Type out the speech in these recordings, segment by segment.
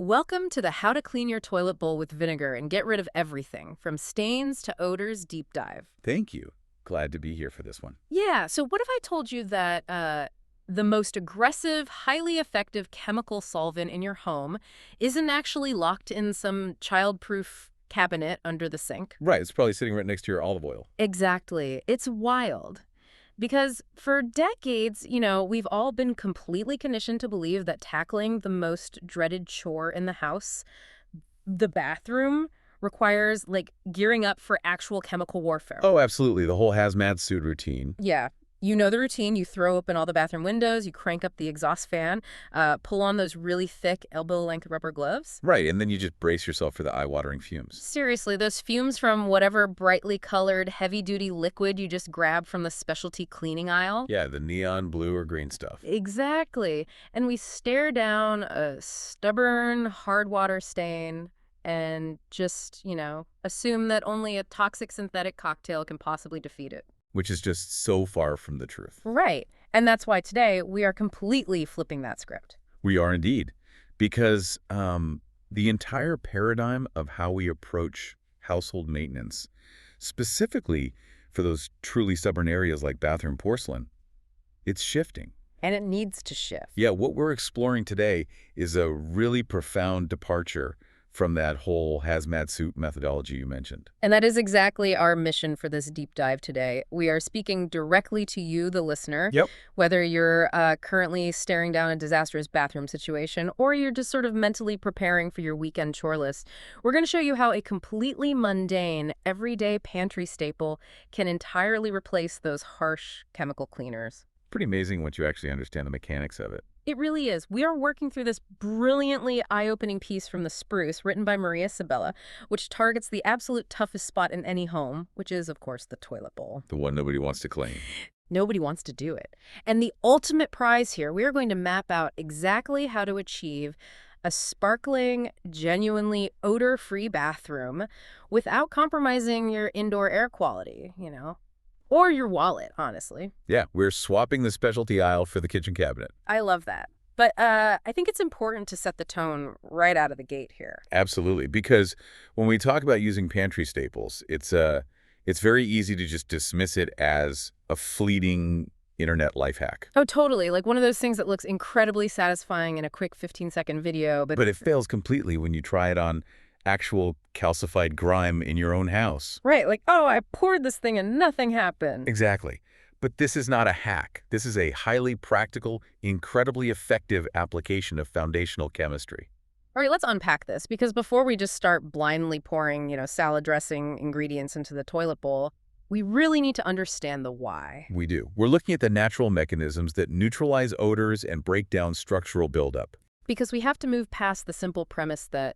Welcome to the How to Clean Your Toilet Bowl with Vinegar and Get Rid of Everything, from stains to odors deep dive. Thank you. Glad to be here for this one. Yeah, so what if I told you that the most aggressive, highly effective chemical solvent in your home isn't actually locked in some child-proof cabinet under the sink? Right, it's probably sitting right next to your olive oil. Exactly. It's wild. Because for decades, we've all been completely conditioned to believe that tackling the most dreaded chore in the house, the bathroom, requires, gearing up for actual chemical warfare. Oh, absolutely. The whole hazmat suit routine. Yeah. You know the routine. You throw open all the bathroom windows, you crank up the exhaust fan, pull on those really thick elbow-length rubber gloves. Right, and then you just brace yourself for the eye-watering fumes. Seriously, those fumes from whatever brightly colored, heavy-duty liquid you just grabbed from the specialty cleaning aisle. Yeah, the neon blue or green stuff. Exactly. And we stare down a stubborn, hard water stain and just, assume that only a toxic synthetic cocktail can possibly defeat it. Which is just so far from the truth. Right. And that's why today we are completely flipping that script. We are indeed. Because the entire paradigm of how we approach household maintenance, specifically for those truly stubborn areas like bathroom porcelain, it's shifting. And it needs to shift. Yeah, what we're exploring today is a really profound departure from that whole hazmat suit methodology you mentioned. And that is exactly our mission for this deep dive today. We are speaking directly to you, the listener. Yep. Whether you're currently staring down a disastrous bathroom situation or you're just sort of mentally preparing for your weekend chore list, we're going to show you how a completely mundane, everyday pantry staple can entirely replace those harsh chemical cleaners. Pretty amazing once you actually understand the mechanics of it. It really is. We are working through this brilliantly eye-opening piece from the Spruce, written by Maria Sabella, which targets the absolute toughest spot in any home, which is, of course, the toilet bowl. The one nobody wants to clean. Nobody wants to do it. And the ultimate prize here, we are going to map out exactly how to achieve a sparkling, genuinely odor-free bathroom without compromising your indoor air quality, Or your wallet, honestly. Yeah, we're swapping the specialty aisle for the kitchen cabinet. I love that. But I think it's important to set the tone right out of the gate here. Absolutely, because when we talk about using pantry staples, it's very easy to just dismiss it as a fleeting internet life hack. Oh, totally. Like one of those things that looks incredibly satisfying in a quick 15-second video, but it fails completely when you try it on actual calcified grime in your own house. Right, like, oh, I poured this thing and nothing happened. Exactly. But this is not a hack. This is a highly practical, incredibly effective application of foundational chemistry. All right, let's unpack this, because before we just start blindly pouring, salad dressing ingredients into the toilet bowl, we really need to understand the why. We do. We're looking at the natural mechanisms that neutralize odors and break down structural buildup. Because we have to move past the simple premise that,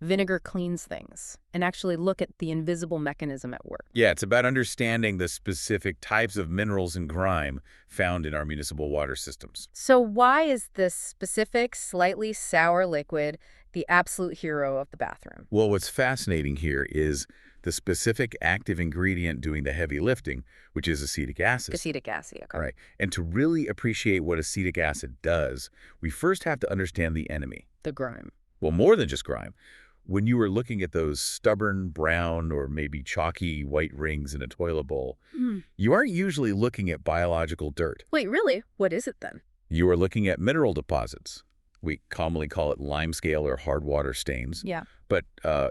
vinegar cleans things and actually look at the invisible mechanism at work. Yeah, it's about understanding the specific types of minerals and grime found in our municipal water systems. So why is this specific, slightly sour liquid the absolute hero of the bathroom? Well, what's fascinating here is the specific active ingredient doing the heavy lifting, which is acetic acid. Acetic acid, okay. Right. And to really appreciate what acetic acid does, we first have to understand the enemy. The grime. Well, more than just grime. When you were looking at those stubborn brown or maybe chalky white rings in a toilet bowl, you aren't usually looking at biological dirt. Wait, really? What is it then? You are looking at mineral deposits. We commonly call it limescale or hard water stains. Yeah. But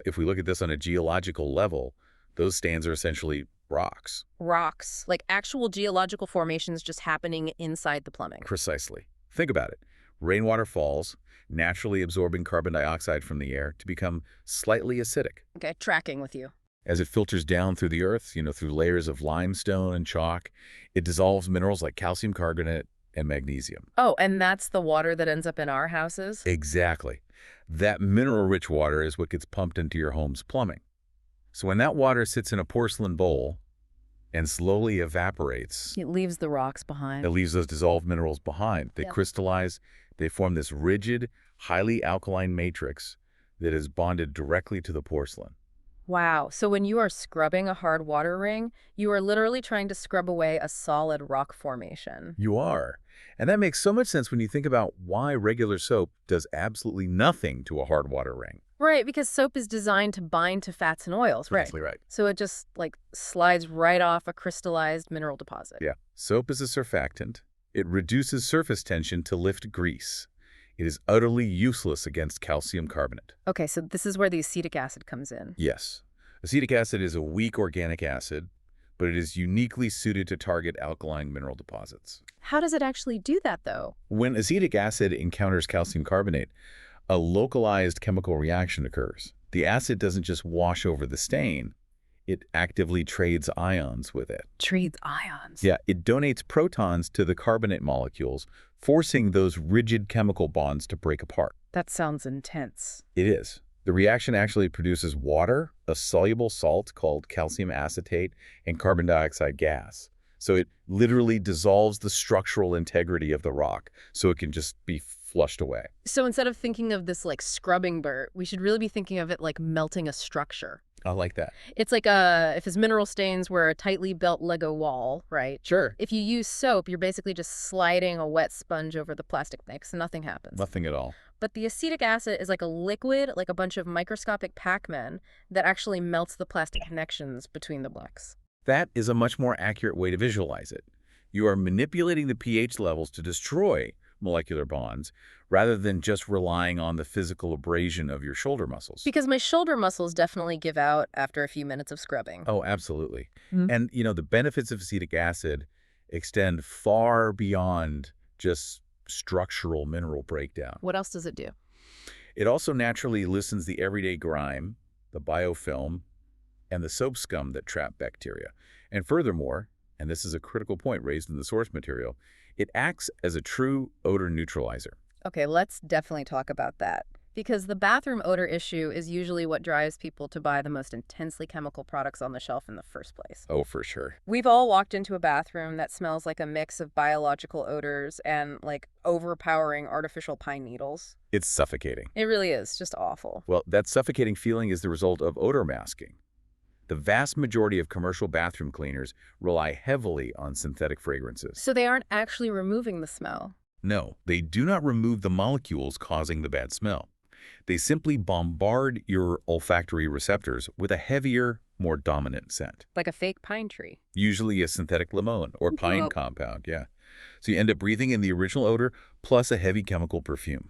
if we look at this on a geological level, those stains are essentially rocks. Rocks, like actual geological formations just happening inside the plumbing. Precisely. Think about it. Rainwater falls, naturally absorbing carbon dioxide from the air to become slightly acidic. Okay, tracking with you. As it filters down through the earth, through layers of limestone and chalk, it dissolves minerals like calcium carbonate and magnesium. Oh, and that's the water that ends up in our houses? Exactly. That mineral-rich water is what gets pumped into your home's plumbing. So when that water sits in a porcelain bowl and slowly evaporates, it leaves the rocks behind. It leaves those dissolved minerals behind. They crystallize. They form this rigid, highly alkaline matrix that is bonded directly to the porcelain. Wow. So when you are scrubbing a hard water ring, you are literally trying to scrub away a solid rock formation. You are. And that makes so much sense when you think about why regular soap does absolutely nothing to a hard water ring. Right, because soap is designed to bind to fats and oils, right? Exactly right. So it just like slides right off a crystallized mineral deposit. Yeah. Soap is a surfactant. It reduces surface tension to lift grease. It is utterly useless against calcium carbonate. Okay, so this is where the acetic acid comes in. Yes. Acetic acid is a weak organic acid, but it is uniquely suited to target alkaline mineral deposits. How does it actually do that, though? When acetic acid encounters calcium carbonate, a localized chemical reaction occurs. The acid doesn't just wash over the stain, it actively trades ions with it. Trades ions. Yeah, it donates protons to the carbonate molecules, forcing those rigid chemical bonds to break apart. That sounds intense. It is. The reaction actually produces water, a soluble salt called calcium acetate, and carbon dioxide gas. So it literally dissolves the structural integrity of the rock so it can just be flushed away. So instead of thinking of this like scrubbing Bert, we should really be thinking of it like melting a structure. I like that. It's like if his mineral stains were a tightly built Lego wall, right? Sure. If you use soap, you're basically just sliding a wet sponge over the plastic mix and nothing happens. Nothing at all. But the acetic acid is like a liquid, like a bunch of microscopic Pac-Man that actually melts the plastic connections between the blocks. That is a much more accurate way to visualize it. You are manipulating the pH levels to destroy molecular bonds rather than just relying on the physical abrasion of your shoulder muscles. Because my shoulder muscles definitely give out after a few minutes of scrubbing. Oh, absolutely. Mhm. And, the benefits of acetic acid extend far beyond just structural mineral breakdown. What else does it do? It also naturally loosens the everyday grime, the biofilm, and the soap scum that trap bacteria. And furthermore, and this is a critical point raised in the source material, it acts as a true odor neutralizer. Okay, let's definitely talk about that. Because the bathroom odor issue is usually what drives people to buy the most intensely chemical products on the shelf in the first place. Oh, for sure. We've all walked into a bathroom that smells like a mix of biological odors and like overpowering artificial pine needles. It's suffocating. It really is just awful. Well, that suffocating feeling is the result of odor masking. The vast majority of commercial bathroom cleaners rely heavily on synthetic fragrances. So they aren't actually removing the smell. No, they do not remove the molecules causing the bad smell. They simply bombard your olfactory receptors with a heavier, more dominant scent. Like a fake pine tree. Usually a synthetic limon or pine Whoa. compound, yeah. So you end up breathing in the original odor plus a heavy chemical perfume.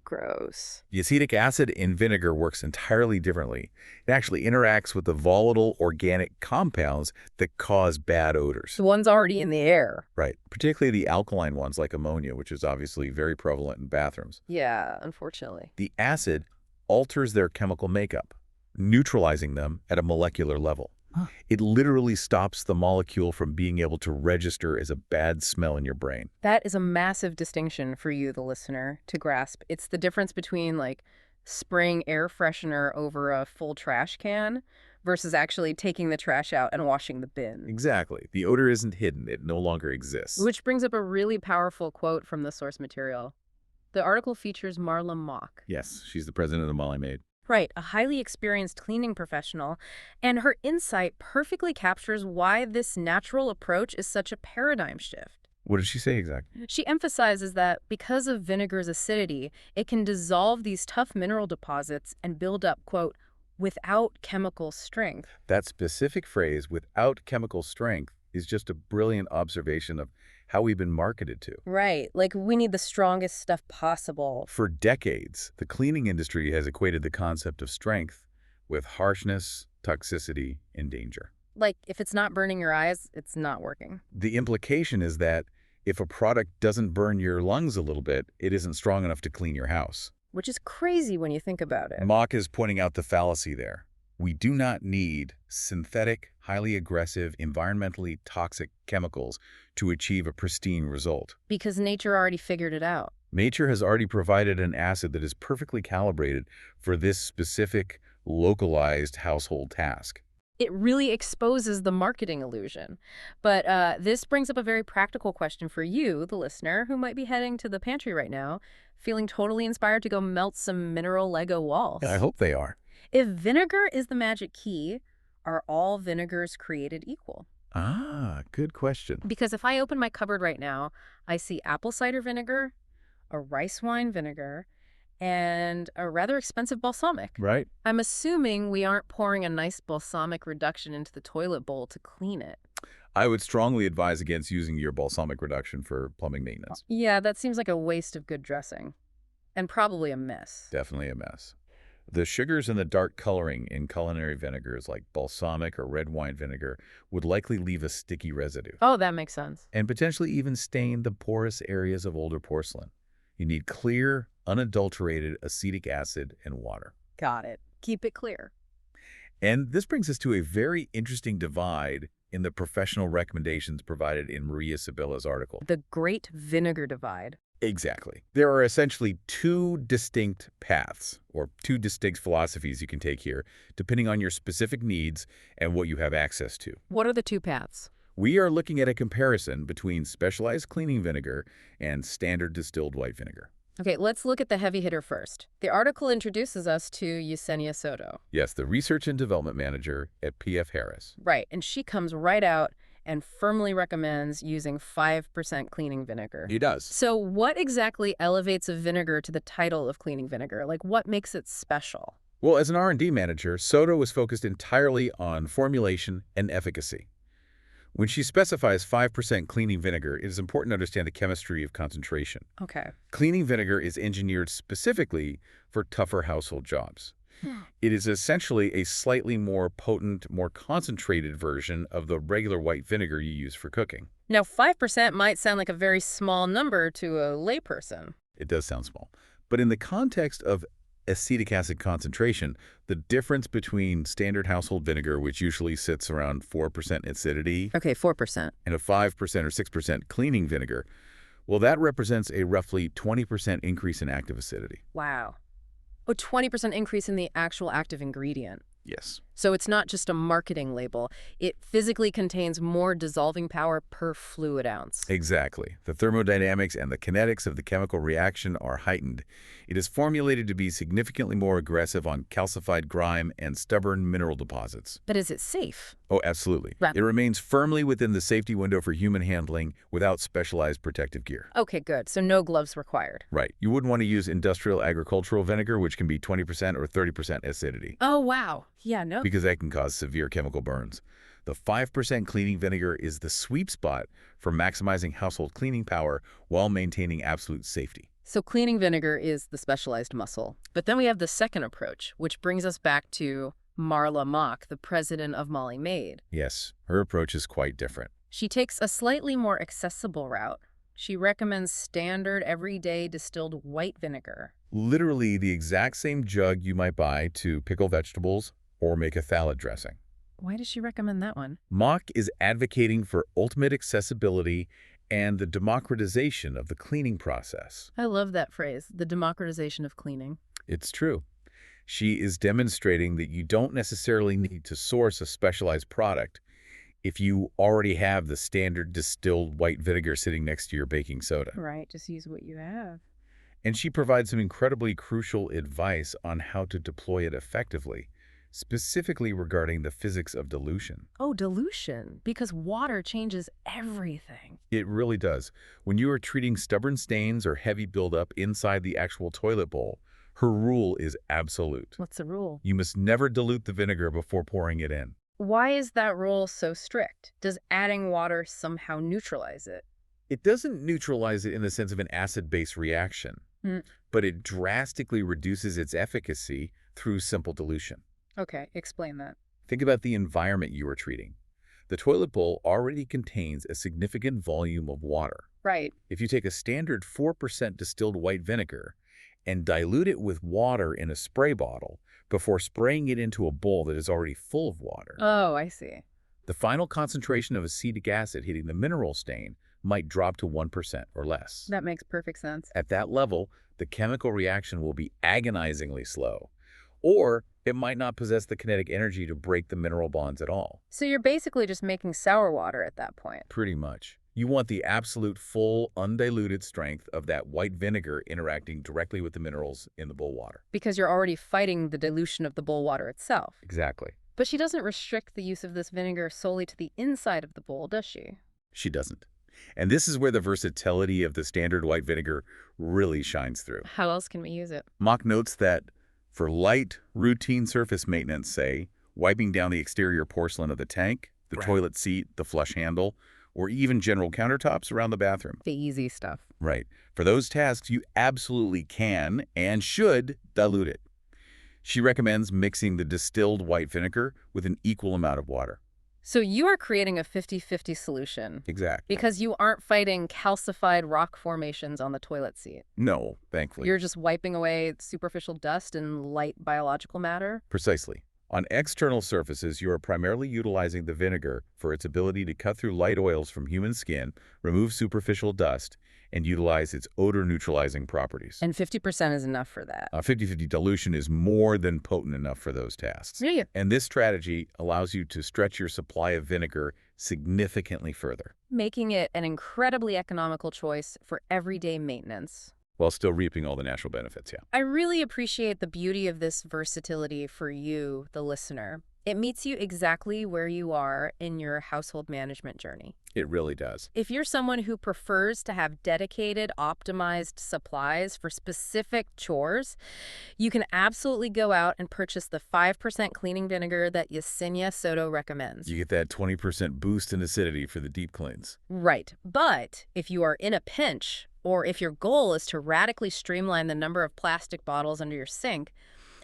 Gross. The acetic acid in vinegar works entirely differently. It actually interacts with the volatile organic compounds that cause bad odors. The one's already in the air. Right, particularly the alkaline ones like ammonia, which is obviously very prevalent in bathrooms. Yeah, unfortunately. The acid alters their chemical makeup, neutralizing them at a molecular level. Huh. It literally stops the molecule from being able to register as a bad smell in your brain. That is a massive distinction for you, the listener, to grasp. It's the difference between like spraying air freshener over a full trash can versus actually taking the trash out and washing the bin. Exactly. The odor isn't hidden. It no longer exists. Which brings up a really powerful quote from the source material. The article features Marla Mock. Yes, she's the president of Molly Maid. Right, a highly experienced cleaning professional, and her insight perfectly captures why this natural approach is such a paradigm shift. What did she say exactly? She emphasizes that because of vinegar's acidity, it can dissolve these tough mineral deposits and build up, quote, without chemical strength. That specific phrase, without chemical strength, is just a brilliant observation of how we've been marketed to. Right, like we need the strongest stuff possible. For decades, the cleaning industry has equated the concept of strength with harshness, toxicity, and danger. Like if it's not burning your eyes, it's not working. The implication is that if a product doesn't burn your lungs a little bit, it isn't strong enough to clean your house. Which is crazy when you think about it. Mock is pointing out the fallacy there. We do not need synthetic, highly aggressive, environmentally toxic chemicals to achieve a pristine result. Because nature already figured it out. Nature has already provided an acid that is perfectly calibrated for this specific, localized household task. It really exposes the marketing illusion. But this brings up a very practical question for you, the listener, who might be heading to the pantry right now, feeling totally inspired to go melt some mineral Lego walls. I hope they are. If vinegar is the magic key, are all vinegars created equal? Ah, good question. Because if I open my cupboard right now, I see apple cider vinegar, a rice wine vinegar, and a rather expensive balsamic. Right. I'm assuming we aren't pouring a nice balsamic reduction into the toilet bowl to clean it. I would strongly advise against using your balsamic reduction for plumbing maintenance. Yeah, that seems like a waste of good dressing. And probably a mess. Definitely a mess. The sugars and the dark coloring in culinary vinegars like balsamic or red wine vinegar would likely leave a sticky residue Oh, that makes sense. and potentially even stain the porous areas of older porcelain. You need clear, unadulterated acetic acid and water. Got it. Keep it clear. And this brings us to a very interesting divide in the professional recommendations provided in Maria Sabilla's article. The Great Vinegar Divide. Exactly. There are essentially two distinct paths, or two distinct philosophies you can take here, depending on your specific needs and what you have access to. What are the two paths? We are looking at a comparison between specialized cleaning vinegar and standard distilled white vinegar. Okay, let's look at the heavy hitter first. The article introduces us to Yesenia Soto. Yes, the Research and Development Manager at P.F. Harris. Right, and she comes right out and firmly recommends using 5% cleaning vinegar. He does. So what exactly elevates a vinegar to the title of cleaning vinegar? Like, what makes it special? Well, as an R&D manager, Soto was focused entirely on formulation and efficacy. When she specifies 5% cleaning vinegar, it is important to understand the chemistry of concentration. Okay. Cleaning vinegar is engineered specifically for tougher household jobs. It is essentially a slightly more potent, more concentrated version of the regular white vinegar you use for cooking. Now, 5% might sound like a very small number to a layperson. It does sound small. But in the context of acetic acid concentration, the difference between standard household vinegar, which usually sits around 4% acidity, Okay, 4%. and a 5% or 6% cleaning vinegar, well, that represents a roughly 20% increase in active acidity. Wow. A 20% increase in the actual active ingredient. Yes. So it's not just a marketing label. It physically contains more dissolving power per fluid ounce. Exactly. The thermodynamics and the kinetics of the chemical reaction are heightened. It is formulated to be significantly more aggressive on calcified grime and stubborn mineral deposits. But is it safe? Oh, absolutely. Right. It remains firmly within the safety window for human handling without specialized protective gear. Okay, good. So no gloves required. Right. You wouldn't want to use industrial agricultural vinegar, which can be 20% or 30% acidity, Oh, wow. Yeah, no. because that can cause severe chemical burns. The 5% cleaning vinegar is the sweet spot for maximizing household cleaning power while maintaining absolute safety. So cleaning vinegar is the specialized muscle. But then we have the second approach, which brings us back to Marla Mock, the president of Molly Maid. Yes, her approach is quite different. She takes a slightly more accessible route. She recommends standard, everyday distilled white vinegar. Literally the exact same jug you might buy to pickle vegetables or make a salad dressing. Why does she recommend that one? Mock is advocating for ultimate accessibility and the democratization of the cleaning process. I love that phrase, the democratization of cleaning. It's true. She is demonstrating that you don't necessarily need to source a specialized product if you already have the standard distilled white vinegar sitting next to your baking soda. Right, just use what you have. And she provides some incredibly crucial advice on how to deploy it effectively, specifically regarding the physics of dilution. Oh, dilution, because water changes everything. It really does. When you are treating stubborn stains or heavy buildup inside the actual toilet bowl, her rule is absolute. What's the rule? You must never dilute the vinegar before pouring it in. Why is that rule so strict? Does adding water somehow neutralize it? It doesn't neutralize it in the sense of an acid-base reaction, but it drastically reduces its efficacy through simple dilution. Okay, explain that. Think about the environment you are treating. The toilet bowl already contains a significant volume of water. Right. If you take a standard 4% distilled white vinegar and dilute it with water in a spray bottle before spraying it into a bowl that is already full of water, Oh, I see. the final concentration of acetic acid hitting the mineral stain might drop to 1% or less. That makes perfect sense. At that level, the chemical reaction will be agonizingly slow, or it might not possess the kinetic energy to break the mineral bonds at all. So you're basically just making sour water at that point. Pretty much. You want the absolute full, undiluted strength of that white vinegar interacting directly with the minerals in the bowl water. Because you're already fighting the dilution of the bowl water itself. Exactly. But she doesn't restrict the use of this vinegar solely to the inside of the bowl, does she? She doesn't. And this is where the versatility of the standard white vinegar really shines through. How else can we use it? Mock notes that for light, routine surface maintenance, say, wiping down the exterior porcelain of the tank, the toilet seat, the flush handle, or even general countertops around the bathroom. The easy stuff. Right. For those tasks, you absolutely can and should dilute it. She recommends mixing the distilled white vinegar with an equal amount of water. So you are creating a 50-50 solution. Exactly. Because you aren't fighting calcified rock formations on the toilet seat. No, thankfully. You're just wiping away superficial dust and light biological matter. Precisely. On external surfaces, you are primarily utilizing the vinegar for its ability to cut through light oils from human skin, remove superficial dust, and utilize its odor neutralizing properties. And 50% is enough for that. 50-50 dilution is more than potent enough for those tasks. Yeah. And this strategy allows you to stretch your supply of vinegar significantly further, Making it an incredibly economical choice for everyday maintenance. while still reaping all the natural benefits, yeah. I really appreciate the beauty of this versatility for you, the listener. It meets you exactly where you are in your household management journey. It really does. If you're someone who prefers to have dedicated, optimized supplies for specific chores, you can absolutely go out and purchase the 5% cleaning vinegar that Yesenia Soto recommends. You get that 20% boost in acidity for the deep cleans. Right. But if you are in a pinch, or if your goal is to radically streamline the number of plastic bottles under your sink,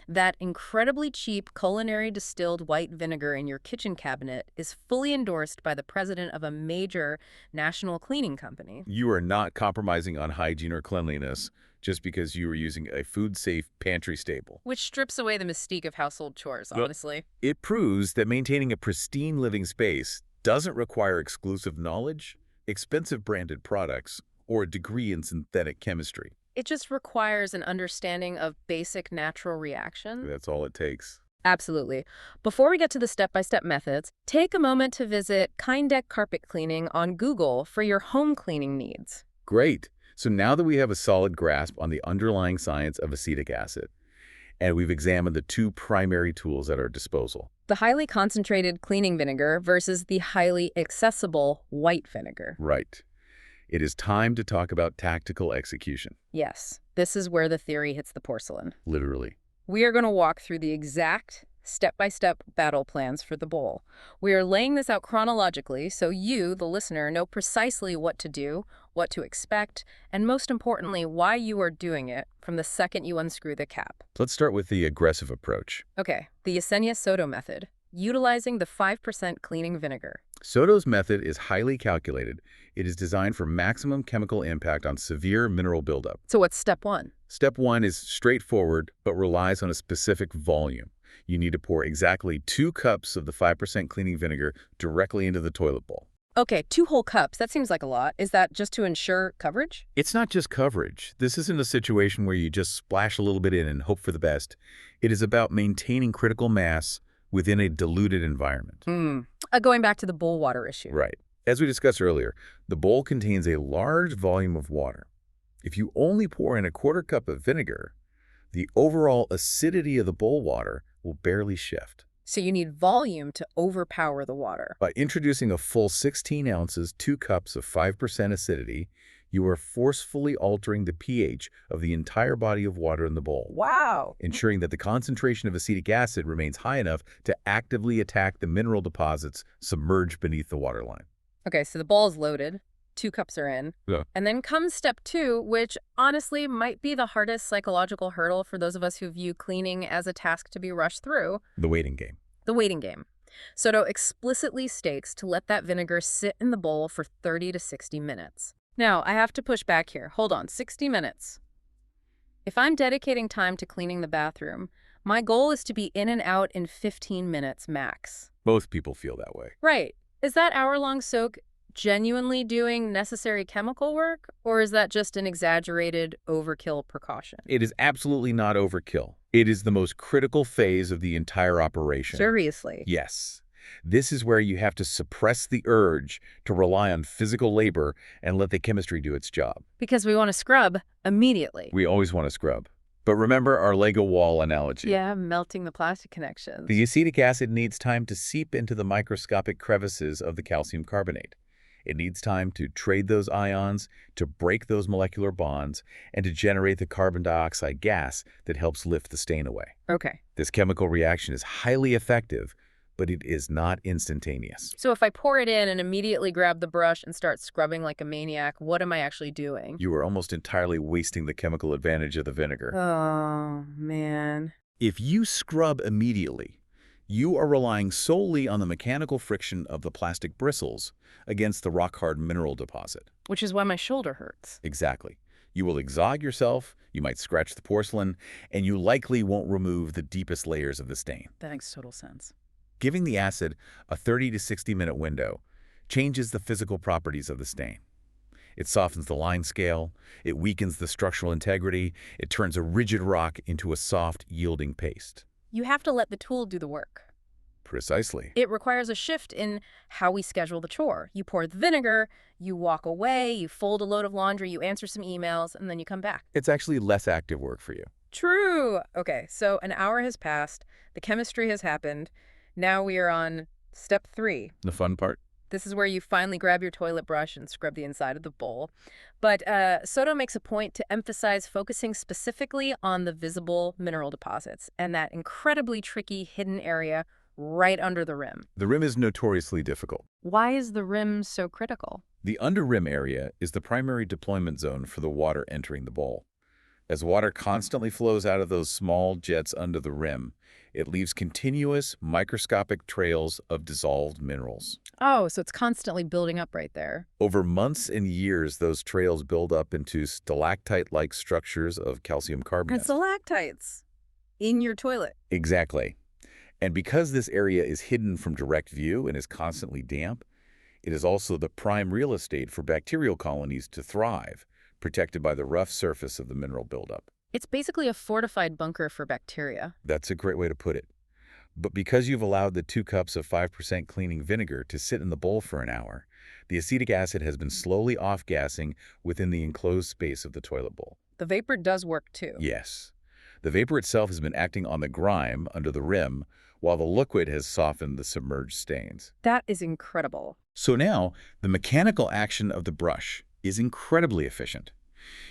that incredibly cheap culinary distilled white vinegar in your kitchen cabinet is fully endorsed by the president of a major national cleaning company. You are not compromising on hygiene or cleanliness just because you are using a food-safe pantry staple. Which strips away the mystique of household chores, honestly. It proves that maintaining a pristine living space doesn't require exclusive knowledge, expensive branded products, or a degree in synthetic chemistry. It just requires an understanding of basic natural reaction. That's all it takes. Absolutely. Before we get to the step-by-step methods, take a moment to visit Kindeke Carpet Cleaning on Google for your home cleaning needs. Great. So now that we have a solid grasp on the underlying science of acetic acid, and we've examined the two primary tools at our disposal. The highly concentrated cleaning vinegar versus the highly accessible white vinegar. Right. It is time to talk about tactical execution. Yes, this is where the theory hits the porcelain. Literally. We are going to walk through the exact step-by-step battle plans for the bowl. We are laying this out chronologically so you, the listener, know precisely what to do, what to expect, and most importantly, why you are doing it from the second you unscrew the cap. Let's start with the aggressive approach. Okay, the Yesenia Soto method, utilizing the 5% cleaning vinegar. Soto's method is highly calculated. It is designed for maximum chemical impact on severe mineral buildup. So what's step one? Step one is straightforward, but relies on a specific volume. You need to pour exactly 2 cups of the 5% cleaning vinegar directly into the toilet bowl. Okay, 2 whole cups. That seems like a lot. Is that just to ensure coverage? It's not just coverage. This isn't a situation where you just splash a little bit in and hope for the best. It is about maintaining critical mass within a diluted environment. Going back to the bowl water issue. Right. As we discussed earlier, the bowl contains a large volume of water. If you only pour in a 1/4 cup of vinegar, the overall acidity of the bowl water will barely shift. So you need volume to overpower the water. By introducing a full 16 ounces, 2 cups of 5% acidity, you are forcefully altering the pH of the entire body of water in the bowl. Wow. Ensuring that the concentration of acetic acid remains high enough to actively attack the mineral deposits submerged beneath the waterline. Okay, so the bowl is loaded. 2 cups are in. Yeah. And then comes step 2, which honestly might be the hardest psychological hurdle for those of us who view cleaning as a task to be rushed through. The waiting game. The waiting game. Soto explicitly states to let that vinegar sit in the bowl for 30 to 60 minutes. Now, I have to push back here. Hold on, 60 minutes. If I'm dedicating time to cleaning the bathroom, my goal is to be in and out in 15 minutes max. Both people feel that way. Right. Is that hour-long soak genuinely doing necessary chemical work, or is that just an exaggerated overkill precaution? It is absolutely not overkill. It is the most critical phase of the entire operation. Seriously. Yes. This is where you have to suppress the urge to rely on physical labor and let the chemistry do its job. Because we want to scrub immediately. We always want to scrub. But remember our Lego wall analogy. Yeah, melting the plastic connections. The acetic acid needs time to seep into the microscopic crevices of the calcium carbonate. It needs time to trade those ions, to break those molecular bonds, and to generate the carbon dioxide gas that helps lift the stain away. Okay. This chemical reaction is highly effective, but it is not instantaneous. So if I pour it in and immediately grab the brush and start scrubbing like a maniac, what am I actually doing? You are almost entirely wasting the chemical advantage of the vinegar. Oh, man. If you scrub immediately, you are relying solely on the mechanical friction of the plastic bristles against the rock-hard mineral deposit. Which is why my shoulder hurts. Exactly. You will exhaust yourself, you might scratch the porcelain, and you likely won't remove the deepest layers of the stain. That makes total sense. Giving the acid a 30 to 60-minute window changes the physical properties of the stain. It softens the limescale, it weakens the structural integrity, it turns a rigid rock into a soft, yielding paste. You have to let the tool do the work. Precisely. It requires a shift in how we schedule the chore. You pour the vinegar, you walk away, you fold a load of laundry, you answer some emails, and then you come back. It's actually less active work for you. True. Okay, so an hour has passed, the chemistry has happened. Now we are on step 3. The fun part? This is where you finally grab your toilet brush and scrub the inside of the bowl. But Soto makes a point to emphasize focusing specifically on the visible mineral deposits and that incredibly tricky hidden area right under the rim. The rim is notoriously difficult. Why is the rim so critical? The under-rim area is the primary deployment zone for the water entering the bowl. As water constantly flows out of those small jets under the rim, it leaves continuous, microscopic trails of dissolved minerals. Oh, so it's constantly building up right there. Over months and years, those trails build up into stalactite-like structures of calcium And carbonate. stalactites in your toilet. Exactly. And because this area is hidden from direct view and is constantly damp, it is also the prime real estate for bacterial colonies to thrive, protected by the rough surface of the mineral buildup. It's basically a fortified bunker for bacteria. That's a great way to put it. But because you've allowed the 2 cups of 5% cleaning vinegar to sit in the bowl for an hour, the acetic acid has been slowly off-gassing within the enclosed space of the toilet bowl. The vapor does work too. Yes. The vapor itself has been acting on the grime under the rim, while the liquid has softened the submerged stains. That is incredible. So now, the mechanical action of the brush is incredibly efficient.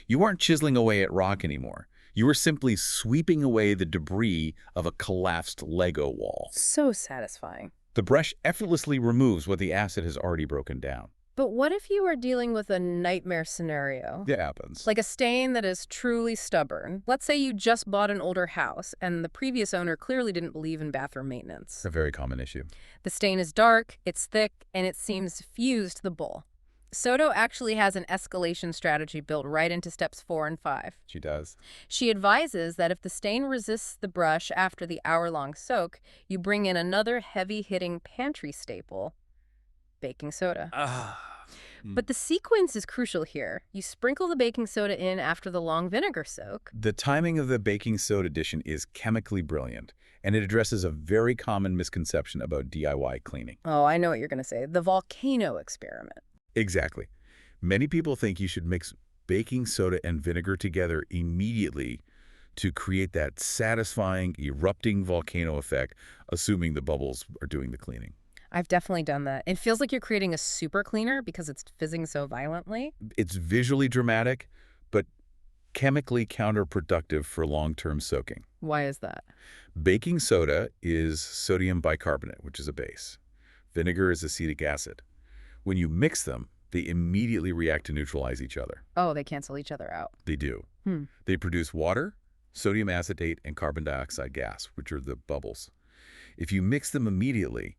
You aren't chiseling away at rock anymore. You are simply sweeping away the debris of a collapsed Lego wall. So satisfying. The brush effortlessly removes what the acid has already broken down. But what if you are dealing with a nightmare scenario? It happens. Like a stain that is truly stubborn. Let's say you just bought an older house and the previous owner clearly didn't believe in bathroom maintenance. A very common issue. The stain is dark, it's thick, and it seems fused to the bowl. Soto actually has an escalation strategy built right into steps 4 and 5. She does. She advises that if the stain resists the brush after the hour-long soak, you bring in another heavy-hitting pantry staple, baking soda. But the sequence is crucial here. You sprinkle the baking soda in after the long vinegar soak. The timing of the baking soda addition is chemically brilliant, and it addresses a very common misconception about DIY cleaning. Oh, I know what you're going to say. The volcano experiment. Exactly. Many people think you should mix baking soda and vinegar together immediately to create that satisfying, erupting volcano effect, assuming the bubbles are doing the cleaning. I've definitely done that. It feels like you're creating a super cleaner because it's fizzing so violently. It's visually dramatic, but chemically counterproductive for long-term soaking. Why is that? Baking soda is sodium bicarbonate, which is a base. Vinegar is acetic acid. When you mix them, they immediately react to neutralize each other. Oh, they cancel each other out. They do. They produce water, sodium acetate, and carbon dioxide gas, which are the bubbles. If you mix them immediately,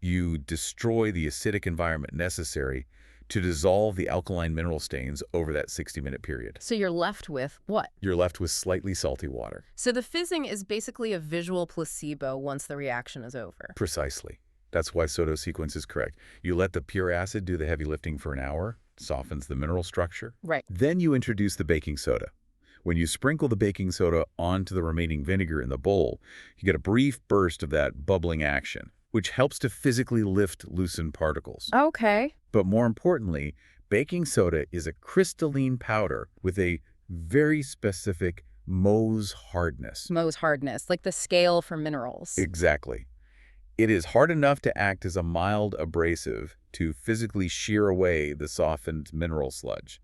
you destroy the acidic environment necessary to dissolve the alkaline mineral stains over that 60-minute period. So you're left with what? You're left with slightly salty water. So the fizzing is basically a visual placebo once the reaction is over. Precisely. That's why Soto's sequence is correct. You let the pure acid do the heavy lifting for an hour, softens the mineral structure. Right. Then you introduce the baking soda. When you sprinkle the baking soda onto the remaining vinegar in the bowl, you get a brief burst of that bubbling action. which helps to physically lift loosened particles. Okay. But more importantly, baking soda is a crystalline powder with a very specific Mohs hardness. Mohs hardness, like the scale for minerals. Exactly. It is hard enough to act as a mild abrasive to physically shear away the softened mineral sludge,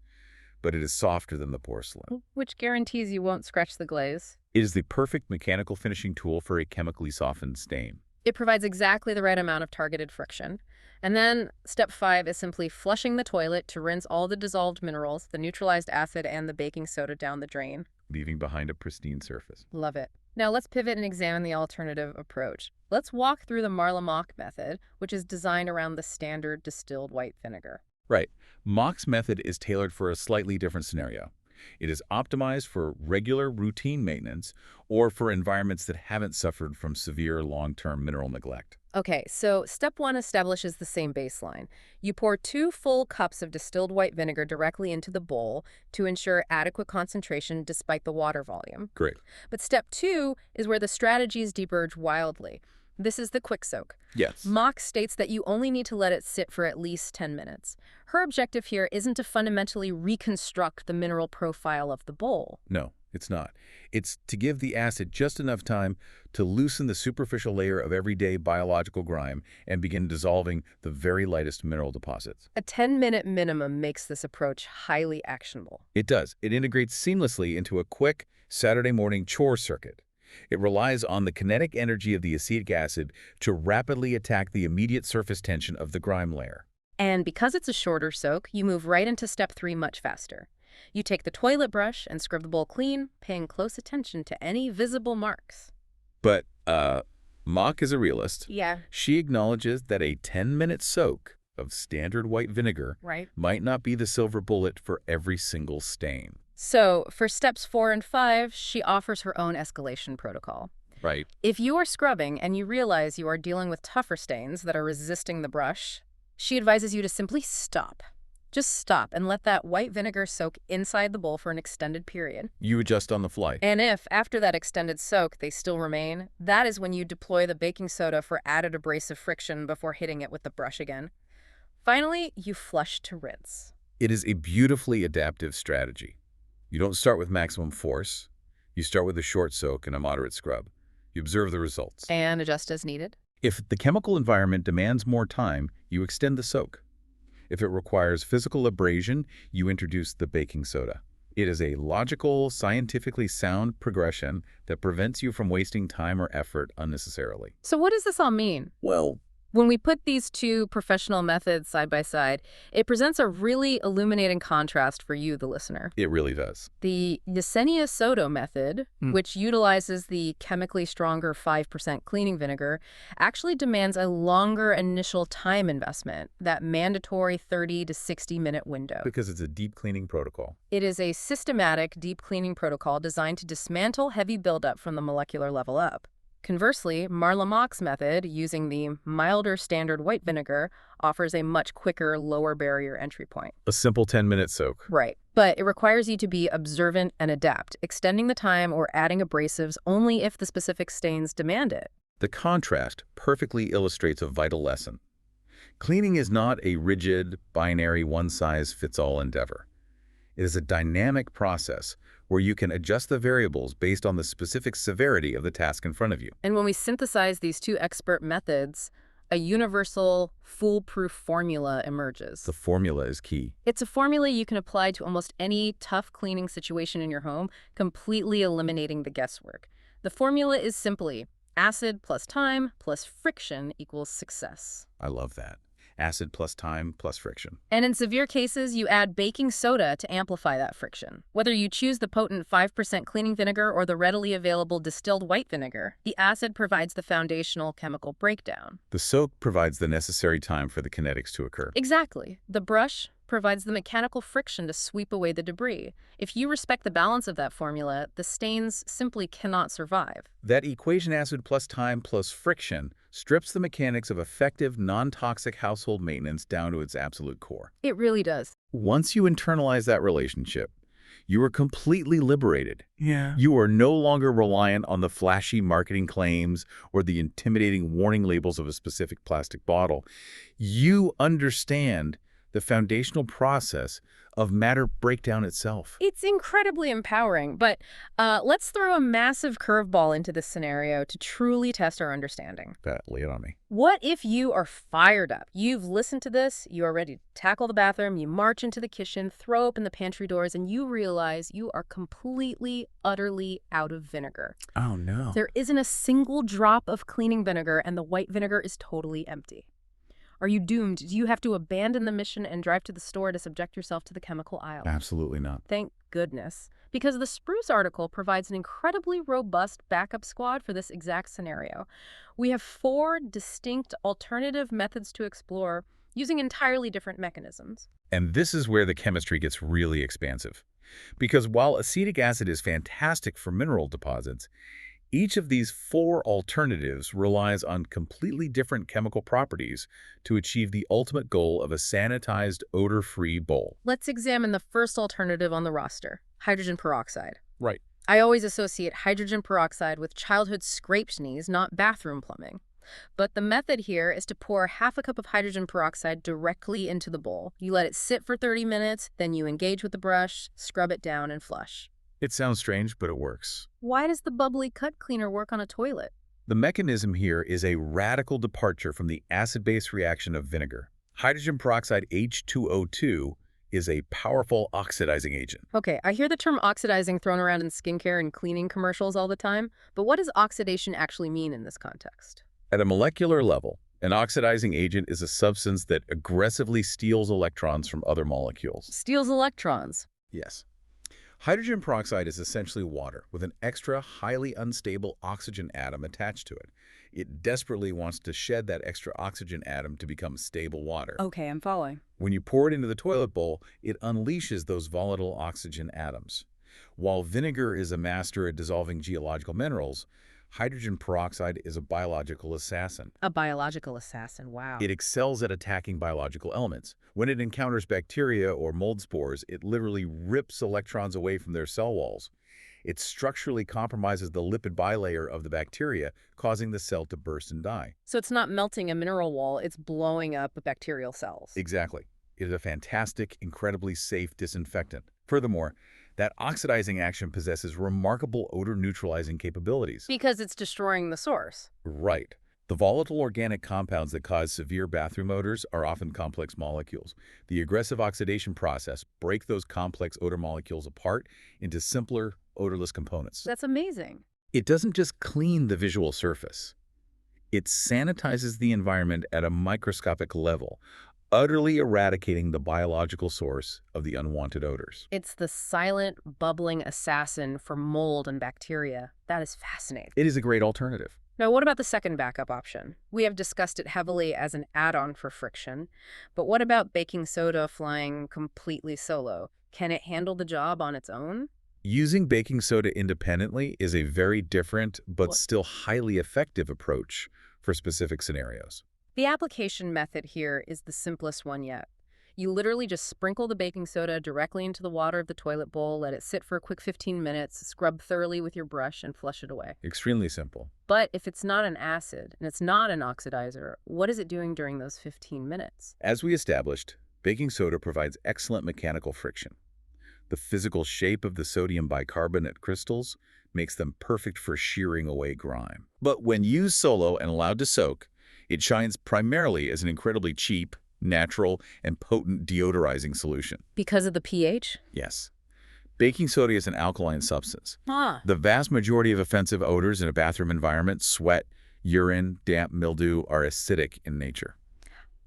but it is softer than the porcelain. Which guarantees you won't scratch the glaze. It is the perfect mechanical finishing tool for a chemically softened stain. It provides exactly the right amount of targeted friction. And then step 5 is simply flushing the toilet to rinse all the dissolved minerals, the neutralized acid, and the baking soda down the drain. Leaving behind a pristine surface. Love it. Now let's pivot and examine the alternative approach. Let's walk through the Marla-Mach method, which is designed around the standard distilled white vinegar. Right. Mach's method is tailored for a slightly different scenario. It is optimized for regular routine maintenance or for environments that haven't suffered from severe long-term mineral neglect. Okay, so step 1 establishes the same baseline. You pour 2 full cups of distilled white vinegar directly into the bowl to ensure adequate concentration despite the water volume. Great. But step 2 is where the strategies diverge wildly. This is the quick soak. Yes. Mach states that you only need to let it sit for at least 10 minutes. Her objective here isn't to fundamentally reconstruct the mineral profile of the bowl. No, it's not. It's to give the acid just enough time to loosen the superficial layer of everyday biological grime and begin dissolving the very lightest mineral deposits. A 10-minute minimum makes this approach highly actionable. It does. It integrates seamlessly into a quick Saturday morning chore circuit. It relies on the kinetic energy of the acetic acid to rapidly attack the immediate surface tension of the grime layer. And because it's a shorter soak, you move right into step 3 much faster. You take the toilet brush and scrub the bowl clean, paying close attention to any visible marks. But, Mach is a realist. Yeah. She acknowledges that a 10-minute soak of standard white vinegar Right. might not be the silver bullet for every single stain. So for steps 4 and 5, she offers her own escalation protocol. Right. If you are scrubbing and you realize you are dealing with tougher stains that are resisting the brush, she advises you to simply stop. Just stop and let that white vinegar soak inside the bowl for an extended period. You adjust on the fly. And if, after that extended soak, they still remain, that is when you deploy the baking soda for added abrasive friction before hitting it with the brush again. Finally, you flush to rinse. It is a beautifully adaptive strategy. You don't start with maximum force. You start with a short soak and a moderate scrub. You observe the results. And adjust as needed. If the chemical environment demands more time, you extend the soak. If it requires physical abrasion, you introduce the baking soda. It is a logical, scientifically sound progression that prevents you from wasting time or effort unnecessarily. So what does this all mean? Well, When we put these two professional methods side by side, it presents a really illuminating contrast for you, the listener. it really does. The Yesenia Soto method, which utilizes the chemically stronger 5% cleaning vinegar, actually demands a longer initial time investment, that mandatory 30 to 60-minute window. Because it's a deep cleaning protocol. It is a systematic deep cleaning protocol designed to dismantle heavy buildup from the molecular level up. Conversely, Marla-Mach's method, using the milder standard white vinegar, offers a much quicker, lower barrier entry point. A simple 10-minute soak. Right. But it requires you to be observant and adapt, extending the time or adding abrasives only if the specific stains demand it. The contrast perfectly illustrates a vital lesson. Cleaning is not a rigid, binary, one-size-fits-all endeavor. It is a dynamic process where you can adjust the variables based on the specific severity of the task in front of you. And when we synthesize these two expert methods, a universal, foolproof formula emerges. The formula is key. It's a formula you can apply to almost any tough cleaning situation in your home, completely eliminating the guesswork. The formula is simply acid plus time plus friction equals success. I love that. Acid plus time plus friction. And in severe cases, you add baking soda to amplify that friction. Whether you choose the potent 5% cleaning vinegar or the readily available distilled white vinegar, the acid provides the foundational chemical breakdown. The soak provides the necessary time for the kinetics to occur. Exactly. The brush provides the mechanical friction to sweep away the debris. If you respect the balance of that formula, the stains simply cannot survive. That equation acid plus time plus friction strips the mechanics of effective, non-toxic household maintenance down to its absolute core. It really does. Once you internalize that relationship, You are completely liberated. Yeah. You are no longer reliant on the flashy marketing claims or the intimidating warning labels of a specific plastic bottle. You understand the foundational process of matter breakdown itself. It's incredibly empowering, but let's throw a massive curveball into this scenario to truly test our understanding. Lay it on me. What if you are fired up? You've listened to this, you are ready to tackle the bathroom, you march into the kitchen, throw open the pantry doors, and you realize you are completely, utterly out of vinegar. Oh, no. There isn't a single drop of cleaning vinegar, and the white vinegar is totally empty. Are you doomed? Do you have to abandon the mission and drive to the store to subject yourself to the chemical aisle? Absolutely not. Thank goodness. Because the Spruce article provides an incredibly robust backup squad for this exact scenario. We have 4 distinct alternative methods to explore using entirely different mechanisms. And this is where the chemistry gets really expansive. Because while acetic acid is fantastic for mineral deposits, each of these 4 alternatives relies on completely different chemical properties to achieve the ultimate goal of a sanitized, odor-free bowl. Let's examine the first alternative on the roster, hydrogen peroxide. Right. I always associate hydrogen peroxide with childhood scraped knees, not bathroom plumbing. But the method here is to pour half a cup of hydrogen peroxide directly into the bowl. You let it sit for 30 minutes, then you engage with the brush, scrub it down, and flush. It sounds strange, but it works. Why does the bubbly cut cleaner work on a toilet? The mechanism here is a radical departure from the acid-base reaction of vinegar. Hydrogen peroxide H2O2 is a powerful oxidizing agent. Okay, I hear the term oxidizing thrown around in skincare and cleaning commercials all the time, but what does oxidation actually mean in this context? At a molecular level, an oxidizing agent is a substance that aggressively steals electrons from other molecules. Steals electrons. Yes. Hydrogen peroxide is essentially water with an extra, highly unstable oxygen atom attached to it. It desperately wants to shed that extra oxygen atom to become stable water. Okay, I'm following. When you pour it into the toilet bowl, it unleashes those volatile oxygen atoms. While vinegar is a master at dissolving geological minerals, hydrogen peroxide is a biological assassin. A biological assassin, wow. It excels at attacking biological elements. When it encounters bacteria or mold spores, it literally rips electrons away from their cell walls. It structurally compromises the lipid bilayer of the bacteria, causing the cell to burst and die. So it's not melting a mineral wall, it's blowing up bacterial cells. Exactly. It is a fantastic, incredibly safe disinfectant. Furthermore, that oxidizing action possesses remarkable odor-neutralizing capabilities. Because it's destroying the source. Right. The volatile organic compounds that cause severe bathroom odors are often complex molecules. The aggressive oxidation process breaks those complex odor molecules apart into simpler, odorless components. That's amazing. It doesn't just clean the visual surface. It sanitizes the environment at a microscopic level, utterly eradicating the biological source of the unwanted odors. It's the silent, bubbling assassin for mold and bacteria. That is fascinating. It is a great alternative. Now, what about the second backup option? We have discussed it heavily as an add-on for friction, but what about baking soda flying completely solo? Can it handle the job on its own? Using baking soda independently is a very different but still highly effective approach for specific scenarios. The application method here is the simplest one yet. You literally just sprinkle the baking soda directly into the water of the toilet bowl, let it sit for a quick 15 minutes, scrub thoroughly with your brush, and flush it away. Extremely simple. But if it's not an acid and it's not an oxidizer, what is it doing during those 15 minutes? As we established, baking soda provides excellent mechanical friction. The physical shape of the sodium bicarbonate crystals makes them perfect for shearing away grime. But when used solo and allowed to soak, it shines primarily as an incredibly cheap, natural, and potent deodorizing solution. Because of the pH? Yes. Baking soda is an alkaline substance. Ah. The vast majority of offensive odors in a bathroom environment, sweat, urine, damp, mildew, are acidic in nature.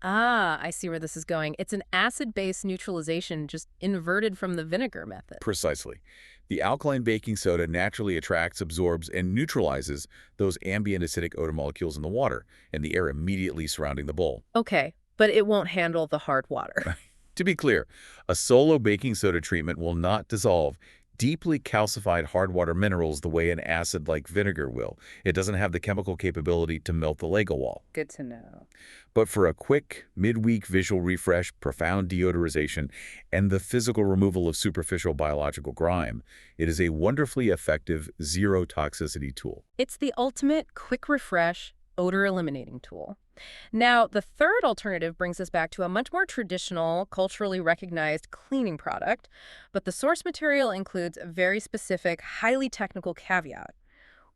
Ah, I see where this is going. It's an acid-based neutralization just inverted from the vinegar method. Precisely. The alkaline baking soda naturally attracts, absorbs, and neutralizes those ambient acidic odor molecules in the water and the air immediately surrounding the bowl. Okay, but it won't handle the hard water. To be clear, a solo baking soda treatment will not dissolve deeply calcified hard water minerals the way an acid like vinegar will. It doesn't have the chemical capability to melt the Lego wall. Good to know. But for a quick, midweek visual refresh, profound deodorization, and the physical removal of superficial biological grime, it is a wonderfully effective zero-toxicity tool. It's the ultimate quick refresh, odor eliminating tool. Now, the third alternative brings us back to a much more traditional, culturally recognized cleaning product, but the source material includes a very specific, highly technical caveat.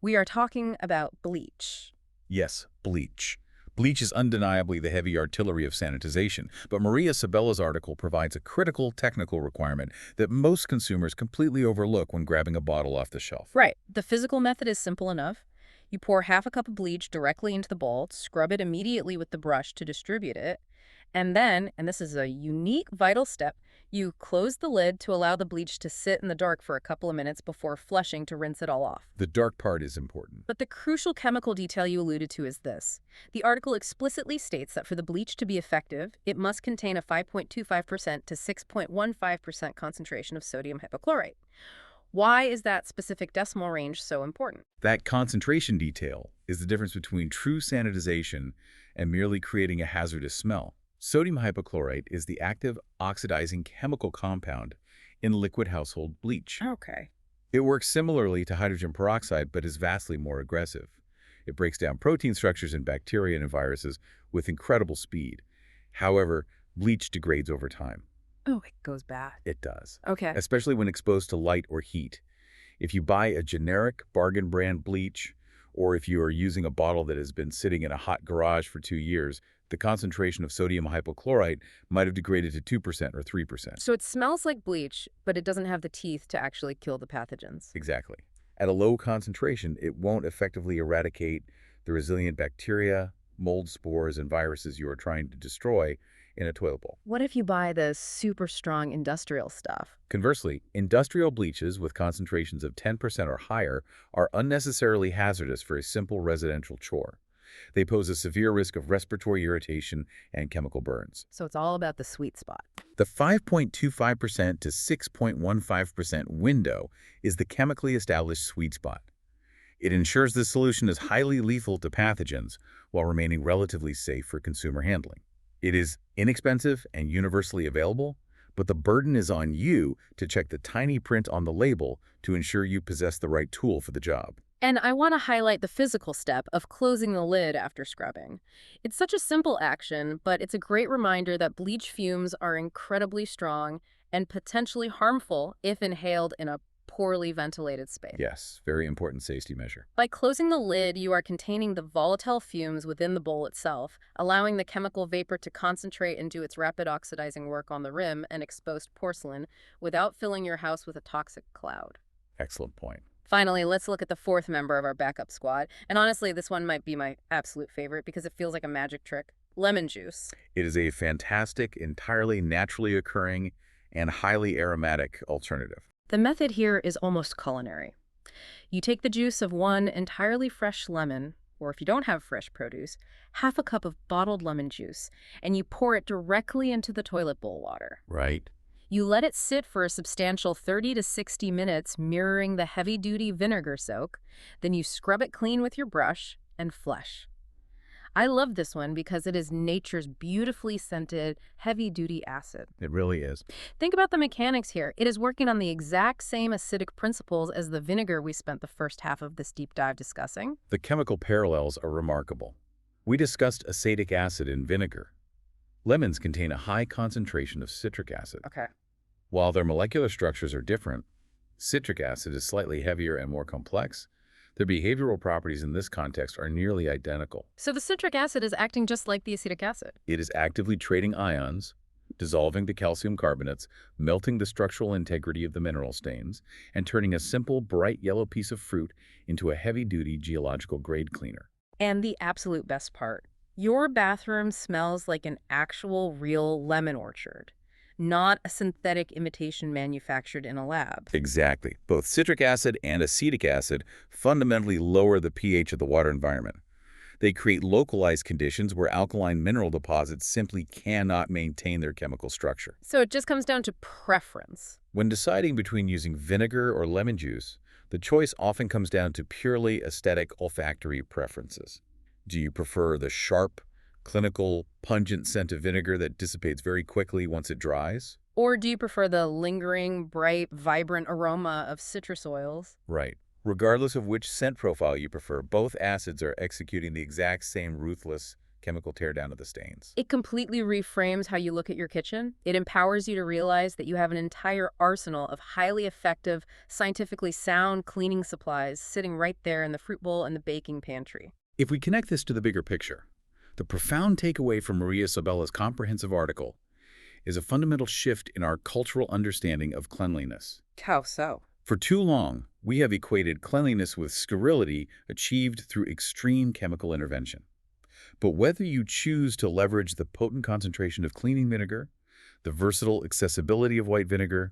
We are talking about bleach. Yes, bleach. Bleach is undeniably the heavy artillery of sanitization, but Maria Sabella's article provides a critical technical requirement that most consumers completely overlook when grabbing a bottle off the shelf. Right. The physical method is simple enough. You pour half a cup of bleach directly into the bowl, scrub it immediately with the brush to distribute it, and then, and this is a unique vital step, you close the lid to allow the bleach to sit in the dark for a couple of minutes before flushing to rinse it all off. The dark part is important. But the crucial chemical detail you alluded to is this. The article explicitly states that for the bleach to be effective, it must contain a 5.25% to 6.15% concentration of sodium hypochlorite. Why is that specific decimal range so important? That concentration detail is the difference between true sanitization and merely creating a hazardous smell. Sodium hypochlorite is the active oxidizing chemical compound in liquid household bleach. Okay. It works similarly to hydrogen peroxide but is vastly more aggressive. It breaks down protein structures in bacteria and viruses with incredible speed. However, bleach degrades over time. Oh, it goes bad. It does. Okay. Especially when exposed to light or heat. If you buy a generic bargain brand bleach, or if you are using a bottle that has been sitting in a hot garage for 2 years, the concentration of sodium hypochlorite might have degraded to 2% or 3%. So it smells like bleach, but it doesn't have the teeth to actually kill the pathogens. Exactly. At a low concentration, it won't effectively eradicate the resilient bacteria, mold spores, and viruses you are trying to destroy in a toilet bowl. What if you buy the super strong industrial stuff? Conversely, industrial bleaches with concentrations of 10% or higher are unnecessarily hazardous for a simple residential chore. They pose a severe risk of respiratory irritation and chemical burns. So it's all about the sweet spot. The 5.25% to 6.15% window is the chemically established sweet spot. It ensures the solution is highly lethal to pathogens while remaining relatively safe for consumer handling. It is inexpensive and universally available, but the burden is on you to check the tiny print on the label to ensure you possess the right tool for the job. And I want to highlight the physical step of closing the lid after scrubbing. It's such a simple action, but it's a great reminder that bleach fumes are incredibly strong and potentially harmful if inhaled in a poorly ventilated space. Yes, very important safety measure. By closing the lid, you are containing the volatile fumes within the bowl itself, allowing the chemical vapor to concentrate and do its rapid oxidizing work on the rim and exposed porcelain without filling your house with a toxic cloud. Excellent point. Finally, let's look at the fourth member of our backup squad. And honestly, this one might be my absolute favorite because it feels like a magic trick. Lemon juice. It is a fantastic, entirely naturally occurring, and highly aromatic alternative. The method here is almost culinary. You take the juice of one entirely fresh lemon, or if you don't have fresh produce, half a cup of bottled lemon juice, and you pour it directly into the toilet bowl water. Right. You let it sit for a substantial 30 to 60 minutes, mirroring the heavy-duty vinegar soak. Then you scrub it clean with your brush and flush. I love this one because it is nature's beautifully scented, heavy-duty acid. It really is. Think about the mechanics here. It is working on the exact same acidic principles as the vinegar we spent the first half of this deep dive discussing. The chemical parallels are remarkable. We discussed acetic acid in vinegar. Lemons contain a high concentration of citric acid. Okay. While their molecular structures are different, citric acid is slightly heavier and more complex. Their behavioral properties in this context are nearly identical. So the citric acid is acting just like the acetic acid. It is actively trading ions, dissolving the calcium carbonates, melting the structural integrity of the mineral stains, and turning a simple, bright yellow piece of fruit into a heavy-duty geological grade cleaner. And the absolute best part, your bathroom smells like an actual real lemon orchard, not a synthetic imitation manufactured in a lab. Exactly. Both citric acid and acetic acid fundamentally lower the pH of the water environment. They create localized conditions where alkaline mineral deposits simply cannot maintain their chemical structure. So it just comes down to preference. When deciding between using vinegar or lemon juice, the choice often comes down to purely aesthetic olfactory preferences. Do you prefer the sharp, clinical, pungent scent of vinegar that dissipates very quickly once it dries? Or do you prefer the lingering, bright, vibrant aroma of citrus oils? Right. Regardless of which scent profile you prefer, both acids are executing the exact same ruthless chemical teardown of the stains. It completely reframes how you look at your kitchen. It empowers you to realize that you have an entire arsenal of highly effective, scientifically sound cleaning supplies sitting right there in the fruit bowl and the baking pantry. If we connect this to the bigger picture, the profound takeaway from Maria Sabella's comprehensive article is a fundamental shift in our cultural understanding of cleanliness. How so? For too long, we have equated cleanliness with sterility achieved through extreme chemical intervention. But whether you choose to leverage the potent concentration of cleaning vinegar, the versatile accessibility of white vinegar,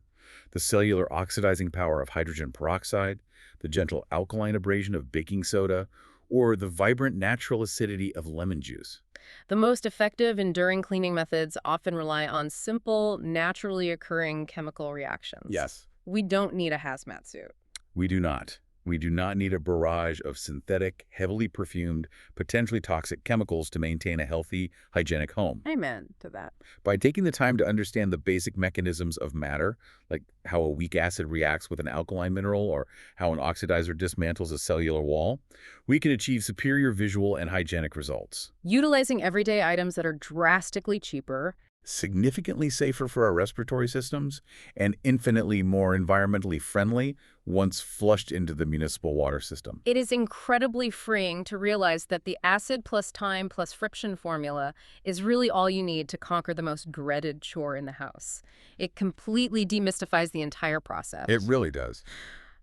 the cellular oxidizing power of hydrogen peroxide, the gentle alkaline abrasion of baking soda, or the vibrant natural acidity of lemon juice, The most effective, enduring cleaning methods often rely on simple, naturally occurring chemical reactions. yes, We don't need a hazmat suit. we do not. We do not need a barrage of synthetic, heavily perfumed, potentially toxic chemicals to maintain a healthy, hygienic home. Amen to that. By taking the time to understand the basic mechanisms of matter, like how a weak acid reacts with an alkaline mineral or how an oxidizer dismantles a cellular wall, we can achieve superior visual and hygienic results. Utilizing everyday items that are drastically cheaper. Significantly safer for our respiratory systems, and infinitely more environmentally friendly once flushed into the municipal water system. It is incredibly freeing to realize that the acid plus time plus friction formula is really all you need to conquer the most dreaded chore in the house. It completely demystifies the entire process. It really does.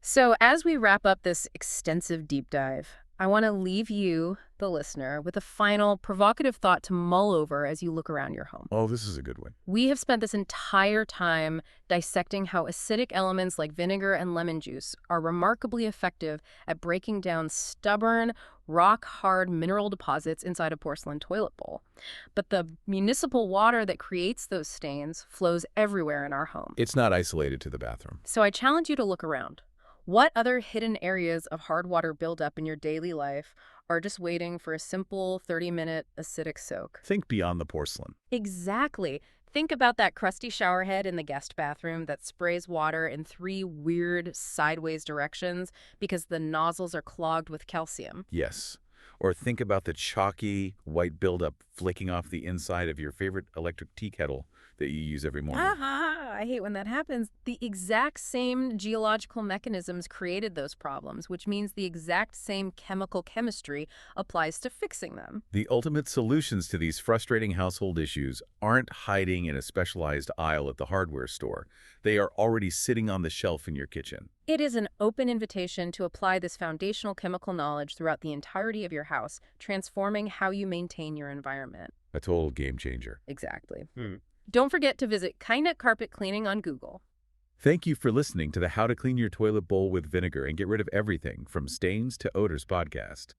So as we wrap up this extensive deep dive, I want to leave you, the listener, with a final provocative thought to mull over as you look around your home. Oh, this is a good one. We have spent this entire time dissecting how acidic elements like vinegar and lemon juice are remarkably effective at breaking down stubborn, rock-hard mineral deposits inside a porcelain toilet bowl. But the municipal water that creates those stains flows everywhere in our home. It's not isolated to the bathroom. So I challenge you to look around. What other hidden areas of hard water buildup in your daily life are just waiting for a simple 30-minute acidic soak? Think beyond the porcelain. Exactly. Think about that crusty shower head in the guest bathroom that sprays water in 3 weird sideways directions because the nozzles are clogged with calcium. Yes. Or think about the chalky white buildup flicking off the inside of your favorite electric tea kettle that you use every morning. I hate when that happens. The exact same geological mechanisms created those problems, which means the exact same chemical chemistry applies to fixing them. The ultimate solutions to these frustrating household issues aren't hiding in a specialized aisle at the hardware store. They are already sitting on the shelf in your kitchen. It is an open invitation to apply this foundational chemical knowledge throughout the entirety of your house, transforming how you maintain your environment. A total game changer. Exactly. Don't forget to visit Kindeke Carpet Cleaning on Google. Thank you for listening to the How to Clean Your Toilet Bowl with Vinegar and Get Rid of Everything from Stains to Odors podcast.